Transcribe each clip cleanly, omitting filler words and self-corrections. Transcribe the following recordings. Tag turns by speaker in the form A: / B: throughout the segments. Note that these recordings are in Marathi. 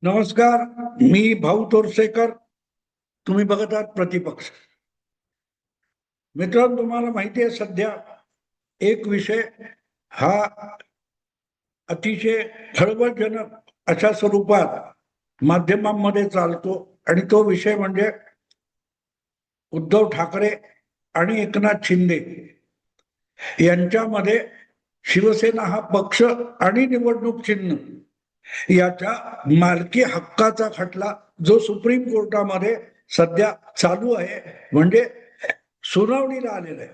A: नमस्कार. मी भाऊ तोरसेकर. तुम्ही बघत आहात प्रतिपक्ष. मित्रांनो, तुम्हाला माहिती आहे सध्या एक विषय हा अतिशय खळबळजनक अशा स्वरूपात माध्यमांमध्ये चालतो आणि तो विषय म्हणजे उद्धव ठाकरे आणि एकनाथ शिंदे यांच्यामध्ये शिवसेना हा पक्ष आणि निवडणूक चिन्ह याच्या मालकी हक्काचा खटला जो सुप्रीम कोर्टामध्ये सध्या चालू आहे, म्हणजे सुनावणीला आलेला आहे.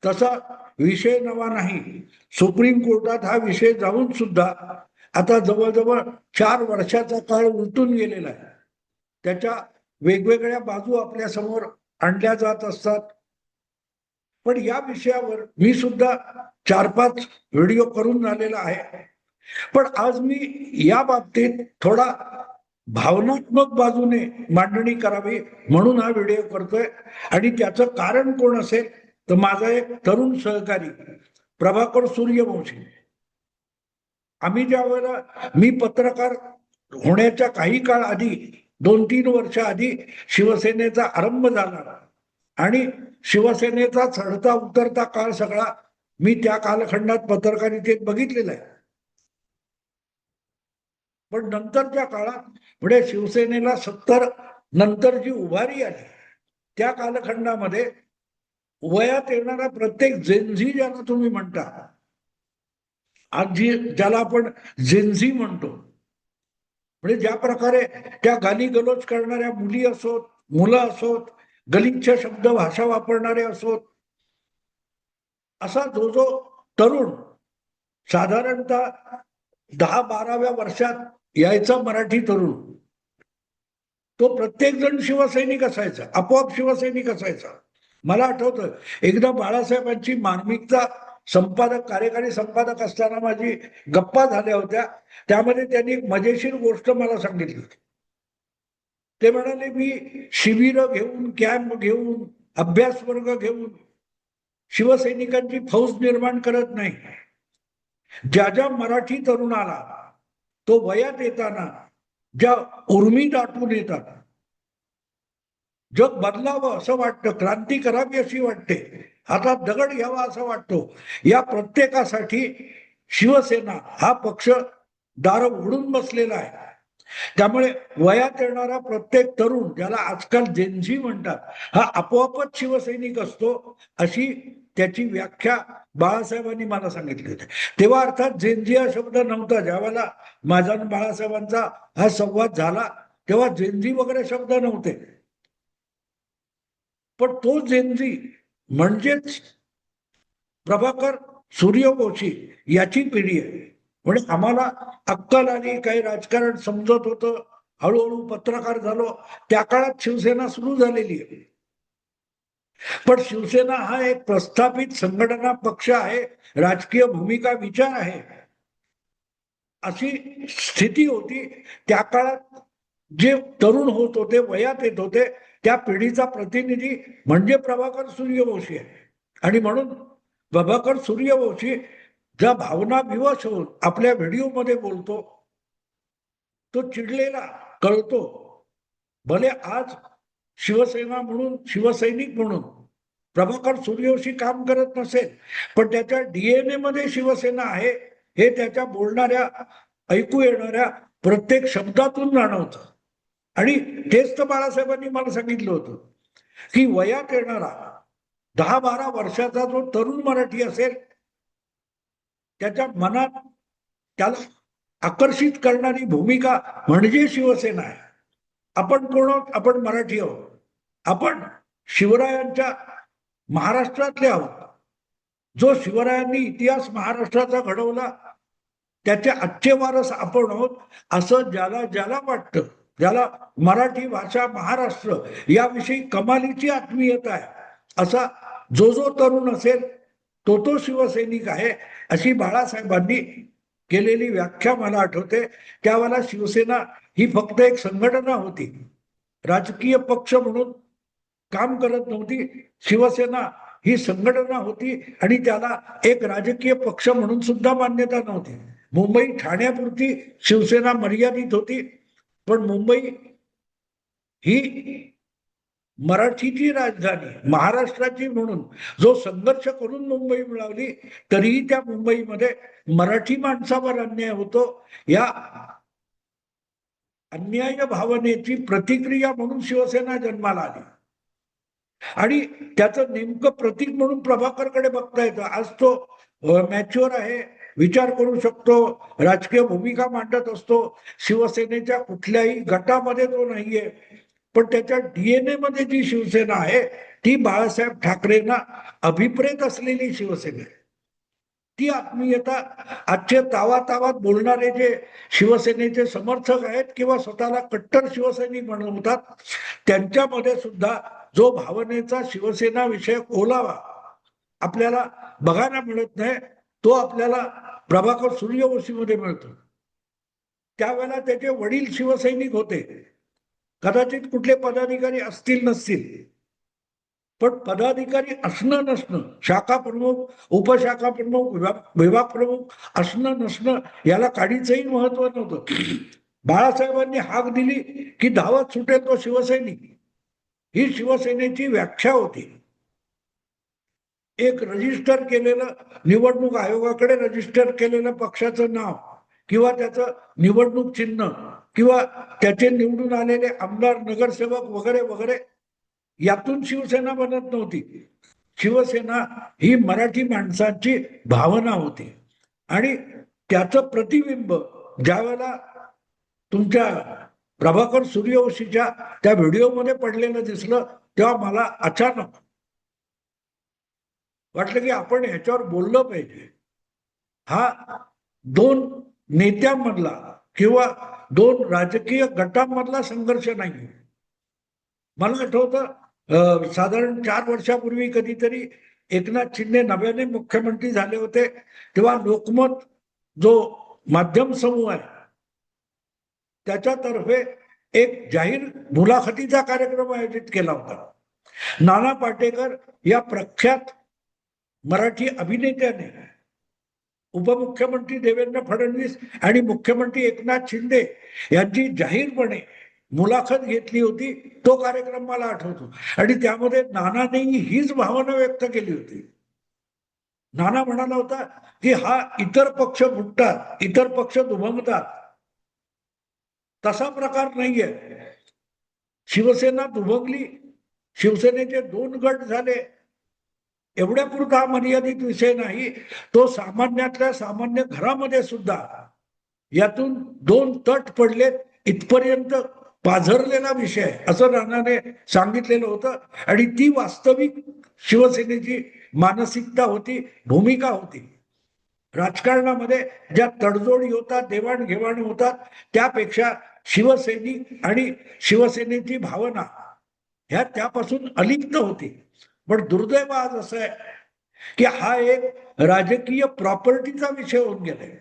A: तसा विषय नवा नाही. सुप्रीम कोर्टात हा विषय जाऊन सुद्धा आता जवळजवळ 4 वर्षाचा काळ उलटून गेलेला आहे. त्याच्या वेगवेगळ्या बाजू आपल्या समोर आणल्या जात असतात. पण या विषयावर मी सुद्धा 4-5 व्हिडिओ करून झालेला आहे. पण आज मी या बाबतीत थोडा भावनात्मक बाजूने मांडणी करावी म्हणून हा व्हिडिओ करतोय. आणि त्याचं कारण कोण असेल तर माझा एक तरुण सहकारी प्रभाकर सूर्यवंशी. आम्ही ज्या वेळेला मी पत्रकार होण्याच्या काही काळ आधी 2-3 वर्ष आधी शिवसेनेचा आरंभ झाला आणि शिवसेनेचा चढता उतरता काळ सगळा मी त्या कालखंडात पत्रकारितेत बघितलेला आहे. पण नंतरच्या काळात म्हणजे शिवसेनेला 70 नंतर जी उभारी आली त्या कालखंडामध्ये वयात येणारा प्रत्येक जेनझी ज्याला तुम्ही म्हणता, आज ज्याला आपण जेनझी म्हणतो, म्हणजे ज्या प्रकारे त्या गाली गलोच करणाऱ्या मुली असोत, मुलं असोत, गलिच्छ शब्द भाषा वापरणारे असोत, असा जो जो तरुण साधारणतः 10-12व्या वर्षात यायचा मराठी तरुण, तो प्रत्येक जण शिवसैनिक असायचा, आपोआप शिवसैनिक असायचा. मला आठवतं एकदा बाळासाहेबांची मार्मिकचा संपादक, कार्यकारी संपादक असताना माझी गप्पा झाल्या होत्या. त्यामध्ये त्यांनी एक मजेशीर गोष्ट मला सांगितली होती. ते म्हणाले, मी शिबिर घेऊन, कॅम्प घेऊन, अभ्यास वर्ग घेऊन शिवसैनिकांची फौज निर्माण करत नाही. ज्या ज्या मराठी तरुणाला तो वयात येताना ज्या उर्मी दाटून येतात, जग बदलावं असं वाटतं, क्रांती करावी अशी वाटते, आता दगड घ्यावा असं वाटतो, या प्रत्येकासाठी शिवसेना हा पक्ष दार उघडून बसलेला आहे. त्यामुळे वयात येणारा प्रत्येक तरुण, ज्याला आजकाल जेनझी म्हणतात, हा आपोआपच शिवसैनिक असतो, अशी त्याची व्याख्या बाळासाहेबांनी मला सांगितली होती. तेव्हा अर्थात जेनझी हा शब्द नव्हता. ज्यावेळेला माझा आणि बाळासाहेबांचा हा संवाद झाला तेव्हा जेनझी वगैरे शब्द नव्हते. पण तो जेनझी म्हणजेच प्रभाकर सूर्यवंशी याची पिढी आहे. म्हणजे आम्हाला अक्कल आली, काही राजकारण समजत होतं, हळूहळू पत्रकार झालो, त्या काळात शिवसेना सुरू झालेली आहे. पण शिवसेना हा एक प्रस्थापित संघटना पक्ष आहे, राजकीय भूमिका विचार आहे, अशी स्थिती होती. त्या काळात जे तरुण होत होते, वयात येत होते, त्या पिढीचा प्रतिनिधी म्हणजे प्रभाकर सूर्यवंशी आहे. आणि म्हणून प्रभाकर सूर्यवंशी ज्या भावना विवश होऊन आपल्या व्हिडिओमध्ये बोलतो, तो चिडलेला कळतो. भले आज शिवसेना म्हणून, शिवसैनिक म्हणून प्रभाकर सूर्यवंशी काम करत नसेल, पण त्याच्या डीएनए मध्ये शिवसेना आहे हे त्याच्या बोलणाऱ्या, ऐकू येणाऱ्या प्रत्येक शब्दातून जाणवतं. आणि तेच तर बाळासाहेबांनी मला सांगितलं होतं की वयात येणारा 10-12 वर्षाचा जो तरुण मराठी असेल, त्याच्या मनात त्याला आकर्षित करणारी भूमिका म्हणजे शिवसेना आहे. आपण कोण आहोत? आपण मराठी आहोत. आपण शिवरायांच्या महाराष्ट्रातले आहोत. जो शिवरायांनी इतिहास महाराष्ट्राचा घडवला त्याचे आजचे वारस आपण आहोत, असं ज्याला ज्याला वाटतं, ज्याला मराठी भाषा, महाराष्ट्र याविषयी कमालीची आत्मीयता आहे, असा जो जो तरुण असेल तो तो शिवसैनिक आहे, अशी बाळासाहेबांनी केलेली व्याख्या मला आठवते. त्यावेळेला शिवसेना ही फक्त एक संघटना होती, राजकीय पक्ष म्हणून काम करत नव्हती. शिवसेना ही संघटना होती आणि त्याला एक राजकीय पक्ष म्हणून सुद्धा मान्यता नव्हती. मुंबई ठाण्यापुरती शिवसेना मर्यादित होती. पण मुंबई ही मराठीची राजधानी, महाराष्ट्राची म्हणून जो संघर्ष करून मुंबई मिळवली, तरीही त्या मुंबईमध्ये मराठी माणसावर अन्याय होतो, या अन्याय भावनेची प्रतिक्रिया म्हणून शिवसेना जन्माला आली. आणि त्याचं नेमकं प्रतीक म्हणून प्रभाकरकडे बघता येतं. आज तो मॅच्युअर आहे, विचार करू शकतो, राजकीय भूमिका मांडत असतो, शिवसेनेच्या कुठल्याही गटामध्ये तो नाहीये, पण त्याच्या डीएनए मध्ये जी शिवसेना आहे ती बाळासाहेब ठाकरेंना अभिप्रेत असलेली शिवसेना आहे. ती आत्मीयता आजचे तावातावात बोलणारे जे शिवसेनेचे समर्थक आहेत किंवा स्वतःला कट्टर शिवसैनिक म्हणवतात, त्यांच्यामध्ये सुद्धा जो भावनेचा शिवसेना विषयक ओलावा आपल्याला बघायला मिळत नाही, तो आपल्याला प्रभाकर सूर्यवंशीमध्ये मिळतो. त्यावेळेला त्याचे वडील शिवसैनिक होते, कदाचित कुठले पदाधिकारी असतील नसतील, पण पदाधिकारी असणं नसणं, शाखा प्रमुख, उपशाखा प्रमुख, विभाग प्रमुख असणं नसणं याला काडीचंही महत्व नव्हतं. बाळासाहेबांनी हाक दिली की धावत सुटेल तो शिवसैनिक, ही शिवसेनेची व्याख्या होती. एक रजिस्टर केलेलं, निवडणूक आयोगाकडे रजिस्टर केलेलं पक्षाचं नाव किंवा त्याचं निवडणूक चिन्ह किंवा त्याचे निवडून आलेले आमदार, नगरसेवक वगैरे वगैरे, यातून शिवसेना बनत नव्हती. शिवसेना ही मराठी माणसाची भावना होती. आणि त्याचं प्रतिबिंब ज्यावेळेला तुमच्या प्रभाकर सूर्यवंशीच्या त्या व्हिडिओमध्ये पडलेलं दिसलं, तेव्हा मला अचानक वाटलं की आपण ह्याच्यावर बोललं पाहिजे. हा दोन नेत्यांमधला किंवा दोन राजकीय गटांमधला संघर्ष नाही. मला आठवतं साधारण 4 वर्षापूर्वी कधीतरी एकनाथ शिंदे नव्याने मुख्यमंत्री झाले होते, तेव्हा लोकमत जो माध्यम समूह आहे त्याच्यातर्फे एक जाहीर मुलाखतीचा कार्यक्रम आयोजित केला होता. नाना पाटेकर या प्रख्यात मराठी अभिनेत्याने उपमुख्यमंत्री देवेंद्र फडणवीस आणि मुख्यमंत्री एकनाथ शिंदे यांची जाहीरपणे मुलाखत घेतली होती. तो कार्यक्रम मला आठवतो. आणि त्यामध्ये नानानेही हीच भावना व्यक्त केली होती. नाना म्हणाला होता की हा इतर पक्ष फुटतात, इतर पक्ष दुभंगतात, तसा प्रकार नाहीये. शिवसेना दुभंगली, शिवसेनेचे 2 गट झाले, एवढ्यापुरता मर्यादित विषय नाही. तो सामान्यातल्या सामान्य घरामध्ये सुद्धा यातून 2 तट पडलेत इथपर्यंत पाझरलेला विषय असं नानाने सांगितलेलं होतं. आणि ती वास्तविक शिवसेनेची मानसिकता होती, भूमिका होती. राजकारणामध्ये ज्या तडजोडी होतात, देवाणघेवाण होतात, त्यापेक्षा शिवसैनिक आणि शिवसेनेची भावना ह्या त्यापासून अलिप्त होती. पण दुर्दैव आज असं आहे की हा एक राजकीय प्रॉपर्टीचा विषय होऊन गेलाय.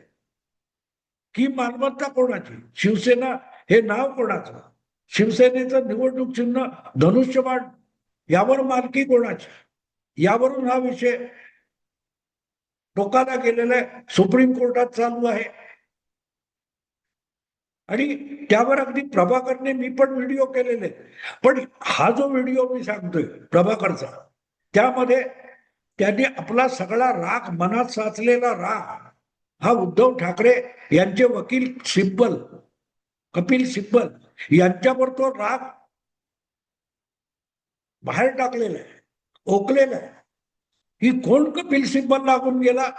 A: की मालमत्ता कोणाची, शिवसेना हे नाव कोणाचं, शिवसेनेचं निवडणूक चिन्ह धनुष्यबाण, यावर मालकी कोणाची, यावरून हा विषय टोकाला गेलेला आहे, सुप्रीम कोर्टात चालू आहे. आणि त्यावर अगदी प्रभाकरने, मी पण व्हिडिओ केलेले, पण हा जो व्हिडिओ मी सांगतोय प्रभाकरचा, त्यामध्ये त्यांनी आपला सगळा राग, मनात साचलेला राग हा उद्धव ठाकरे यांचे वकील सिब्बल, कपिल सिब्बल यांच्यावर तो राग बाहेर टाकलेला आहे, ओकलेला आहे. की कोण कपिल सिब्बल लागून गेला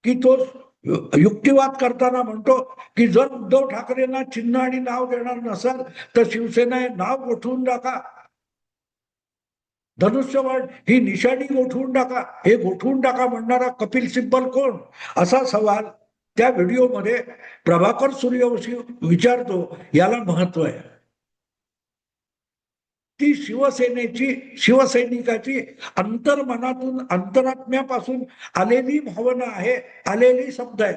A: की तो युक्तिवाद करताना म्हणतो की जर उद्धव ठाकरेंना चिन्ह आणि नाव देणार नसेल तर शिवसेना हे नाव गोठवून टाका, धनुष्यबाण ही निशाणी गोठवून टाका. हे गोठवून टाका म्हणणारा कपिल सिब्बल कोण, असा सवाल त्या व्हिडिओमध्ये प्रभाकर सूर्यवंशी विचारतो. याला महत्व आहे. ती शिवसेनेची, शिवसैनिकाची अंतर्मनातून, अंतरात्म्यापासून आलेली भावना आहे, आलेली शब्द आहे.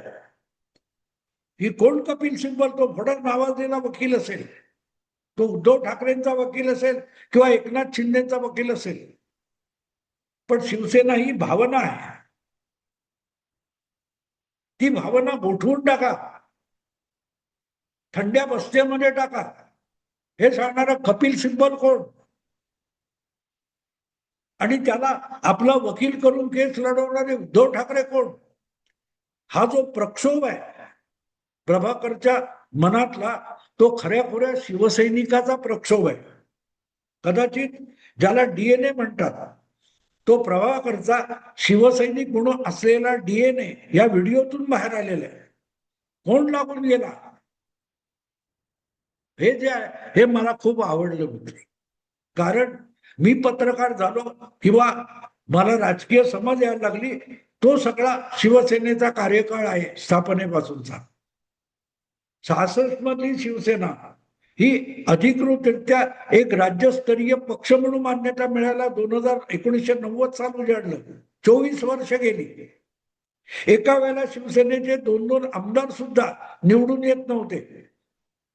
A: ही कोण कपिल सिब्बल, तो भडक नावाजलेला वकील असेल, तो उद्धव ठाकरेंचा वकील असेल किंवा एकनाथ शिंदेचा वकील असेल, पण शिवसेना ही भावना आहे. ती भावना गोठवून टाका. थंड्या बस्त्यामध्ये टाका, हे सांगणारा कपिल सिब्बल कोण? आणि त्याला आपला वकील करून केस लढवणारे उद्धव ठाकरे कोण? हा जो प्रक्षोभ आहे प्रभाकरच्या मनातला, तो खऱ्याखुऱ्या शिवसैनिकाचा प्रक्षोभ आहे. कदाचित ज्याला डीएनए म्हणतात, तो प्रभाकरचा शिवसैनिक म्हणून असलेला डीएनए या व्हिडिओतून बाहेर आलेला आहे. कोण लागून गेला? हे जे आहे हे मला खूप आवडलं होतं. कारण मी पत्रकार झालो किंवा मला राजकीय समज यायला लागली, तो सगळा शिवसेनेचा कार्यकाळ आहे स्थापनेपासूनचा. 66 मधली शिवसेना ही अधिकृतरित्या एक राज्यस्तरीय पक्ष म्हणून मान्यता मिळायला 1990 साल उजाडलं. 24 वर्ष गेली. एका वेळेला शिवसेनेचे 2-2 आमदार सुद्धा निवडून येत नव्हते.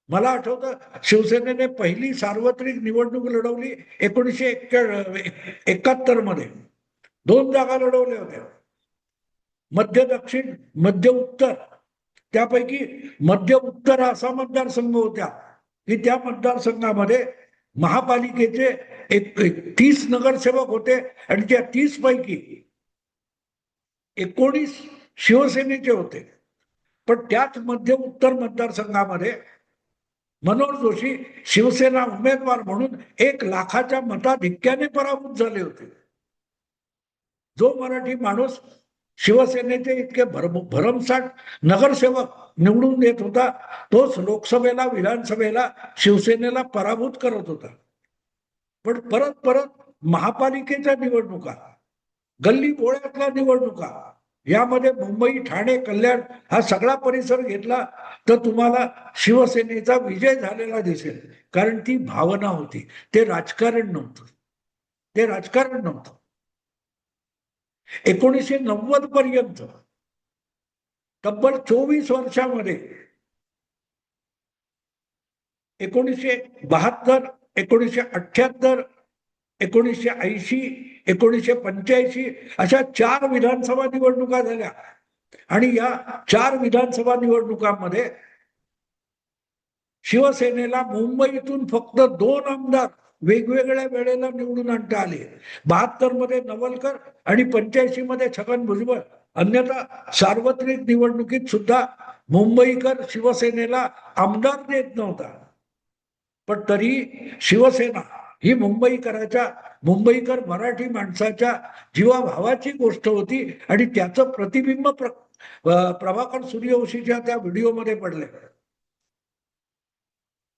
A: मला आठवतं शिवसेनेने पहिली सार्वत्रिक निवडणूक लढवली 1971 मध्ये. 2 जागा लढवल्या होत्या, मध्य दक्षिण, मध्य उत्तर. त्यापैकी मध्य उत्तर असा मतदारसंघ होत्या की त्या मतदारसंघामध्ये महापालिकेचे 30 नगरसेवक होते आणि त्या 30 पैकी 19 शिवसेनेचे होते. पण त्याच मध्य उत्तर मतदारसंघामध्ये मनोहर जोशी शिवसेना उमेदवार म्हणून 1 लाखाच्या मताधिक्याने पराभूत झाले होते. जो मराठी माणूस शिवसेनेचे इतके भरमसाठ नगरसेवक निवडून देत होता, तोच लोकसभेला, विधानसभेला शिवसेनेला पराभूत करत होता. पण परत परत महापालिकेच्या निवडणुका, गल्ली बोळ्यातल्या निवडणुका, यामध्ये मुंबई, ठाणे, कल्याण हा सगळा परिसर घेतला तर तुम्हाला शिवसेनेचा विजय झालेला दिसेल. कारण ती भावना होती, ते राजकारण नव्हतं. ते राजकारण नव्हतं. 1990 पर्यंत तब्बल 24 वर्षामध्ये 1972, 1978, 1980, 1985 अशा 4 विधानसभा निवडणुका झाल्या. आणि या 4 विधानसभा निवडणुकांमध्ये शिवसेनेला मुंबईतून फक्त 2 आमदार वेगवेगळ्या वेळेला निवडून आणता आले. 72 मध्ये नवलकर आणि 85 मध्ये छगन भुजबळ. अन्यथा सार्वत्रिक निवडणुकीत सुद्धा मुंबईकर शिवसेनेला आमदार देत नव्हता. पण तरी शिवसेना ही मुंबईकर मराठी माणसाच्या जीवाभावाची गोष्ट होती आणि त्याचं प्रतिबिंब प्रभाकर सूर्यवंशीच्या त्या व्हिडिओमध्ये पडले.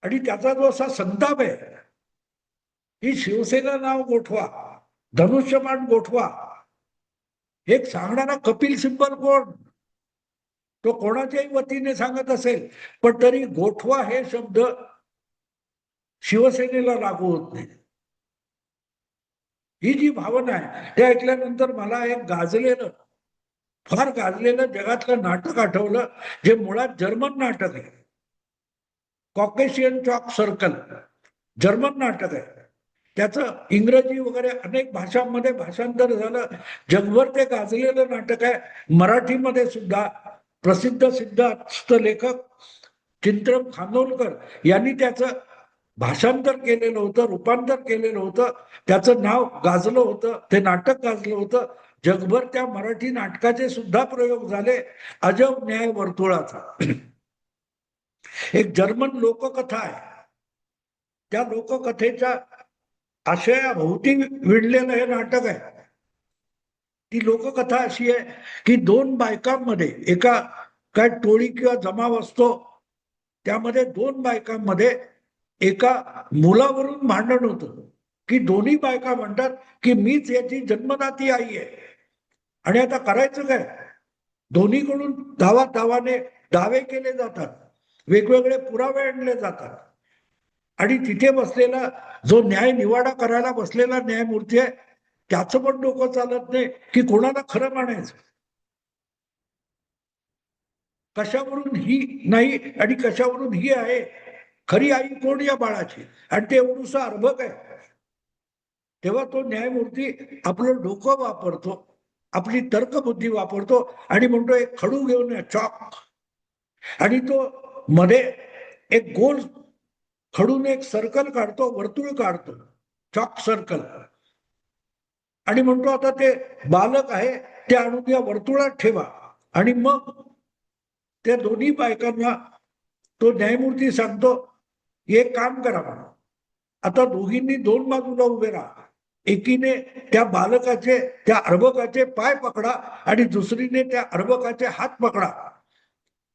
A: आणि त्याचा जो असा संताप आहे की शिवसेना नाव गोठवा, धनुष्यबाण गोठवा, एक सांगणारा कपिल सिब्बल कोण? तो कोणाच्याही वतीने सांगत असेल, पण तरी गोठवा हे शब्द शिवसेनेला लागू होत नाही. ही जी भावना आहे ते ऐकल्यानंतर मला एक फार गाजलेलं जगातलं नाटक आठवलं, जे मुळात जर्मन नाटक आहे. कॉकेशियन चॉक सर्कल जर्मन नाटक आहे. त्याचं इंग्रजी वगैरे अनेक भाषांमध्ये भाषांतर झालं. जगभर ते गाजलेलं नाटक आहे. मराठीमध्ये सुद्धा प्रसिद्ध सिद्धार्थ लेखक चिंतन खानोलकर यांनी त्याचं भाषांतर केलेलं होतं, रूपांतर केलेलं होतं. त्याचं नाव गाजलं होतं, ते नाटक गाजलं होतं. जगभर त्या मराठी नाटकाचे सुद्धा प्रयोग झाले. अजब न्याय वर्तुळाचा एक जर्मन लोककथा आहे. त्या लोककथेच्या आशयाभोवती विणलेलं हे नाटक आहे. ती लोककथा अशी आहे की 2 बायकांमध्ये, एका काय टोळी किंवा जमाव असतो, त्यामध्ये 2 बायकांमध्ये एका मुलावरून भांडण होतं की दोन्ही बायका म्हणतात की मीच याची जन्मदाती आई आहे. आणि आता करायचं काय? दोन्हीकडून दावाने दावे केले जातात, वेगवेगळे पुरावे आणले जातात. आणि तिथे बसलेला जो निवाडा करायला बसलेला न्यायमूर्ती आहे, त्याचं पण डोकं चालत नाही की कोणाला खरं मानायचं, कशावरून ही नाही आणि कशावरून ही आहे. खरी आई कोण या बाळाची? आणि ते एवढूसा अर्भक आहे. तेव्हा तो न्यायमूर्ती आपलं डोकं वापरतो, आपली तर्कबुद्धी वापरतो आणि म्हणतो एक खडू घेऊन या, चॉक. आणि तो मध्ये एक गोल खडून एक सर्कल काढतो, वर्तुळ काढतो, चॉक सर्कल, आणि म्हणतो आता ते बालक आहे ते आणून या वर्तुळात ठेवा. आणि मग त्या दोन्ही बायकांना तो न्यायमूर्ती सांगतो, एक काम करा म्हणा, आता दोघींनी दोन बाजूला उभे राहा, एकीने त्या बालकाचे त्या अर्भकाचे पाय पकडा आणि दुसरीने त्या अर्भकाचे हात पकडा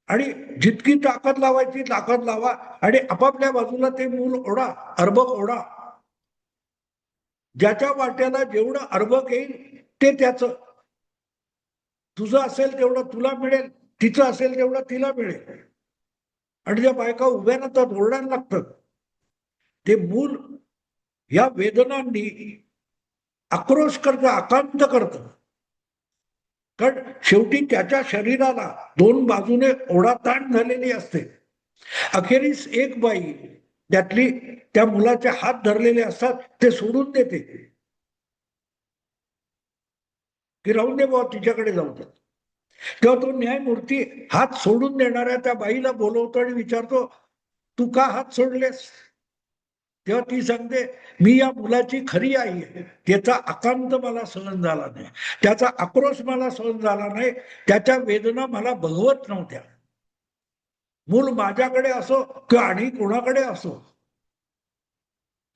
A: आणि जितकी ताकद लावायची ताकद लावा आणि आपापल्या बाजूला ते मूल ओढा, अर्भक ओढा. ज्याच्या वाट्याला जेवढं अर्भक येईल ते त्याचं, तुझं असेल तेवढं तुला मिळेल, तिचं असेल तेवढं तिला मिळेल. आणि ज्या बायका उभ्या राहतात, ओरडायला लागतात. ते मूल या वेदनांनी आक्रोश करतं, आकांत करतं. कारण शेवटी त्याच्या शरीराला दोन बाजूने ओढाताण झालेली असते. अखेरीस एक बाई त्यातली त्या मुलाचे हात धरलेले असतात, ते सोडून देते की राहून दे बाबा, तिच्याकडे जाऊ दे. तेव्हा तो न्यायमूर्ती हात सोडून देणाऱ्या त्या बाईला बोलवतो आणि विचारतो, तू का हात सोडलेस? तेव्हा ती सांगते, मी या मुलाची खरी आई आहे, त्याचा आकांत मला सहन झाला नाही, त्याचा आक्रोश मला सहन झाला नाही, त्याच्या वेदना मला बघवत नव्हत्या. मूल माझ्याकडे असो किंवा आणि कोणाकडे असो,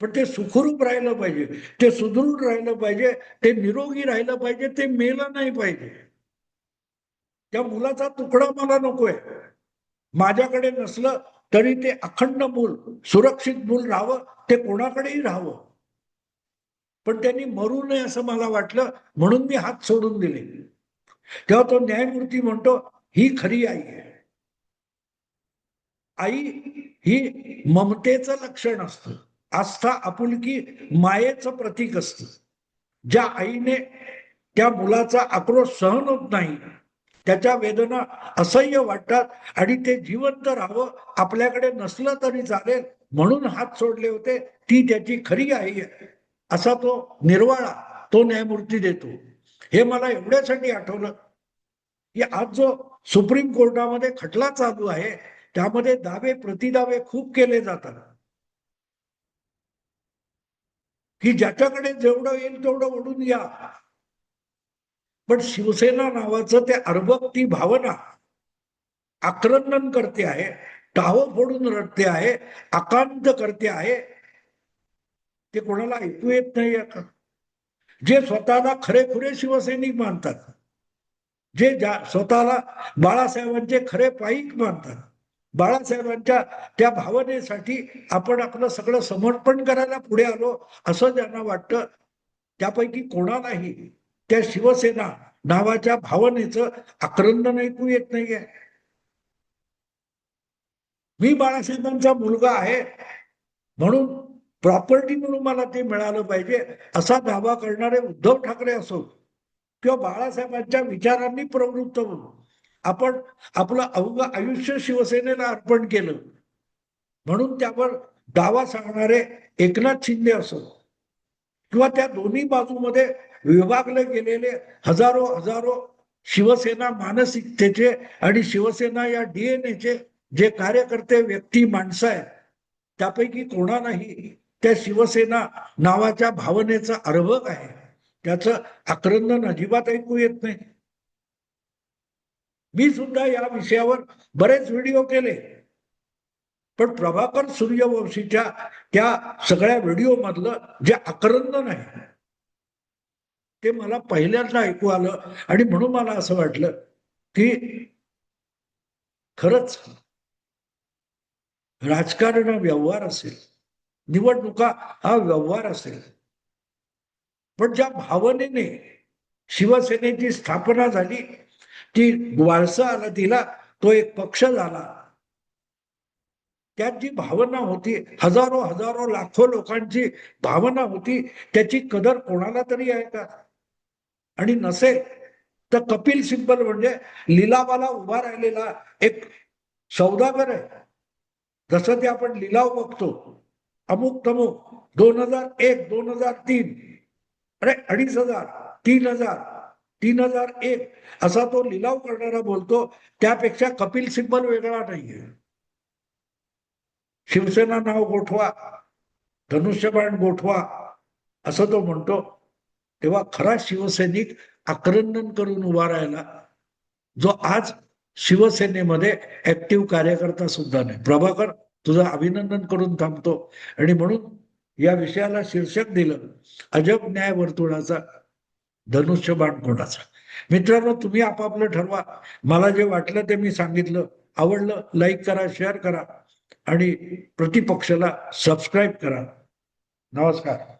A: पण ते सुखरूप राहिलं पाहिजे, ते सुदृढ राहिलं पाहिजे, ते निरोगी राहिलं पाहिजे, ते मेलं नाही पाहिजे. त्या मुलाचा तुकडा मला नकोय. माझ्याकडे नसलं तरी ते अखंड मूल, सुरक्षित मूल राहावं, ते कोणाकडेही राहावं, पण त्यांनी मरू नये असं मला वाटलं, म्हणून मी हात सोडून दिले. तेव्हा तो न्यायमूर्ती म्हणतो, ही खरी आई आहे. आई ही ममतेचं लक्षण असतं, आस्था, आपुलकी, मायेचं प्रतीक असतं. ज्या आईने त्या मुलाचा आक्रोश सहन होत नाही, त्याच्या वेदना असह्य वाटतात आणि ते जिवंत राहावं, आपल्याकडे नसलं तरी चालेल म्हणून हात सोडले होते, ती त्याची खरी आई आहे, असा तो निर्वाळा तो न्यायमूर्ती देतो. हे मला एवढ्यासाठी आठवलं की आज जो सुप्रीम कोर्टामध्ये खटला चालू आहे, त्यामध्ये दावे प्रतिदावे खूप केले जातात की ज्याच्याकडे जेवढं येईल तेवढं ओढून घ्या. पण शिवसेना नावाचं ते अर्भक, ती भावना आक्रंदन करते आहे, टाहो फोडून रडते आहे, आकांत करते आहे, ते कोणाला ऐकू येत नाही का? जे स्वतःला खरेखुरे शिवसैनिक मानतात, जे स्वतःला बाळासाहेबांचे खरे पाईक मानतात, बाळासाहेबांच्या त्या भावनेसाठी आपण आपलं सगळं समर्पण करायला पुढे आलो असं ज्यांना वाटतं, त्यापैकी कोणालाही त्या शिवसेना नावाच्या भावनेचं आक्रंदन ऐकू येत नाहीये. मी बाळासाहेबांचा मुलगा आहे म्हणून प्रॉपर्टी म्हणून मला ते मिळालं पाहिजे असा दावा करणारे उद्धव ठाकरे असो किंवा बाळासाहेबांच्या विचारांनी प्रवृत्त होऊन आपण आपलं अवघं आयुष्य शिवसेनेला अर्पण केलं म्हणून त्यावर दावा सांगणारे एकनाथ शिंदे असो किंवा त्या दोन्ही बाजूमध्ये विभागले गेलेले हजारो हजारो शिवसेना मानसिकतेचे आणि शिवसेना या डीएनएचे जे कार्यकर्ते, व्यक्ती, माणसं आहेत, त्यापैकी कोणालाही त्या शिवसेना नावाच्या भावनेचा अर्भक आहे, त्याचं आक्रंदन अजिबात ऐकू येत नाही. मी सुद्धा या विषयावर बरेच व्हिडिओ केले, पण प्रभाकर सूर्यवंशीच्या त्या सगळ्या व्हिडिओ मधलं जे आक्रंदन आहे ते मला पहिल्यांदा ऐकू आलं आणि म्हणून मला असं वाटलं की खरंच राजकारण हा व्यवहार असेल, निवडणुका हा व्यवहार असेल, पण ज्या भावनेने शिवसेनेची स्थापना झाली, ती वारसा आला तिला, तो एक पक्ष झाला, त्यात जी भावना होती, हजारो हजारो लाखो लोकांची भावना होती, त्याची कदर कोणाला तरी आहे का? आणि नसेल तर कपिल सिब्बल म्हणजे लिलावाला उभा राहिलेला एक सौदागर आहे. जसं ते आपण लिलाव बघतो, अमुक तमुक 2001, 2003, अरे 2500, 3000, 3001 असा तो लिलाव करणारा बोलतो, त्यापेक्षा कपिल सिब्बल वेगळा नाहीये. शिवसेना नाव गोठवा, धनुष्यबाण गोठवा असं तो म्हणतो, तेव्हा खरा शिवसैनिक आक्रंदन करून उभा राहिला, जो आज शिवसेनेमध्ये ऍक्टिव्ह कार्यकर्ता सुद्धा नाही. प्रभाकर, तुझं अभिनंदन करून थांबतो. आणि म्हणून या विषयाला शीर्षक दिलं, अजब न्याय वर्तुळाचा धनुष्यबाण कोणाचा. मित्रांनो, तुम्ही आपापलं ठरवा. मला जे वाटलं ते मी सांगितलं. आवडलं लाईक करा, शेअर करा आणि प्रतिपक्षाला सबस्क्राईब करा. नमस्कार.